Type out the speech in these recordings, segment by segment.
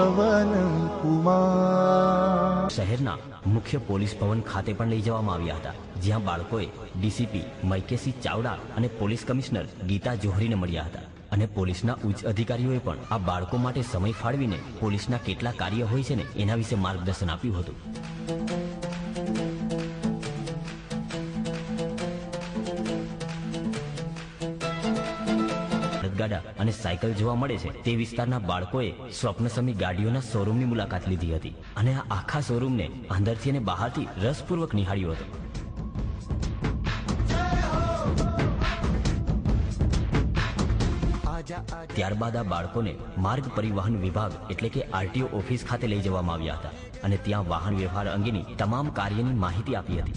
पवनं कुमार। શહેરના મુખ્ય પોલીસ ભવન ખાતે પણ લઈ જવામાં આવ્યા હતા, જ્યાં બાળકોએ ડીસીપી મૈકેસિંહ ચાવડા અને પોલીસ કમિશનર ગીતા જોહરીને મળ્યા હતા અને પોલીસના ઉચ્ચ અધિકારીઓએ પણ આ બાળકો માટે સમય ફાળવીને પોલીસના કેટલા કાર્ય હોય છે ને એના વિશે માર્ગદર્શન આપ્યું હતું. ગાડા અને સાયકલ જોવા મળે છે તે વિસ્તારના બાળકોએ સ્વપ્નસમી ગાડીઓના શોરૂમની મુલાકાત લીધી હતી અને આ આખા શોરૂમને અંદરથી અને બહારથી રસપૂર્વક નિહાળ્યો હતો. ત્યારબાદ આ બાળકોને માર્ગ પરિવહન વિભાગ એટલે કે આરટીઓ ઓફિસ ખાતે લઈ જવામાં આવ્યા હતા અને ત્યાં વાહન વ્યવહાર અંગેની તમામ કાર્યની માહિતી આપી હતી.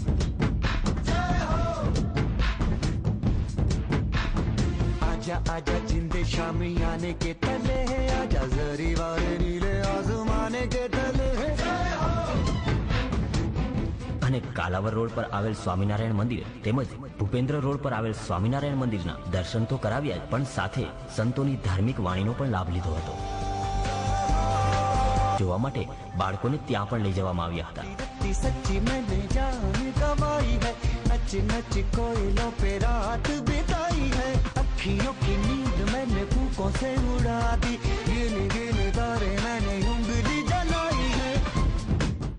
आजा जिंदे शामी आने के तले है, आजा जरी वाले नीले आसमाने के तले है. અને કાલાવર રોડ પર આવેલ સ્વામિનારાયણ મંદિર તેમજ ભૂપેન્દ્ર રોડ પર આવેલ સ્વામિનારાયણ મંદિરના દર્શન તો કરાવ્યા પણ સાથે સંતોની ધાર્મિક વાણીનો પણ લાભ લીધો હતો. જોવા માટે બાળકોને ત્યાં પણ લઈ જવામાં આવ્યા હતા. सच्ची मैंने जान गवाई है, नच नच कोयलों पे रात बिताई है, अखियों की नींद मैंने फूकों से उड़ा दी, गिन गिन तारे मैंने उंगली जलाई है.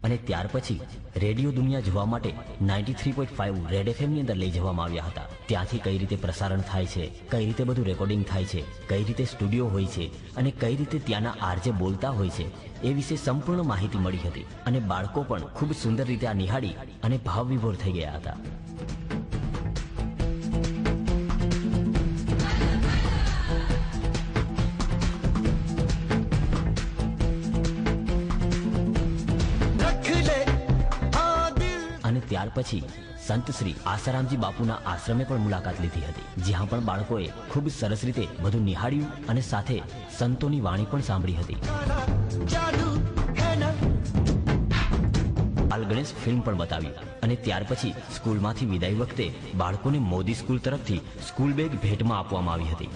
અને ત્યાર પછી રેડિયો દુનિયા જોવા માટે 93.5 રેડ FM ની અંદર લઈ જવામાં આવ્યા હતા. ત્યાંથી કઈ રીતે પ્રસારણ થાય છે, કઈ રીતે બધું રેકોર્ડિંગ થાય છે, કઈ રીતે સ્ટુડિયો હોય છે અને કઈ રીતે ત્યાંના આરજે બોલતા હોય છે એ વિશે સંપૂર્ણ માહિતી મળી હતી અને બાળકો પણ ખૂબ સુંદર રીતે આ નિહાળી અને ભાવ વિભોર થઈ ગયા હતા. અને ત્યાર પછી સંત શ્રી આસારામજી બાપુના આશ્રમે પણ મુલાકાત લીધી હતી, જ્યાં પણ બાળકોએ ખૂબ સરસ રીતે બધું નિહાળ્યું અને સાથે સંતોની વાણી પણ સાંભળી હતી. બાલ ગણેશ ફિલ્મ પણ બતાવી અને ત્યાર પછી સ્કૂલમાંથી વિદાય વખતે બાળકોને મોદી સ્કૂલ તરફથી સ્કૂલ બેગ ભેટમાં આપવામાં આવી હતી.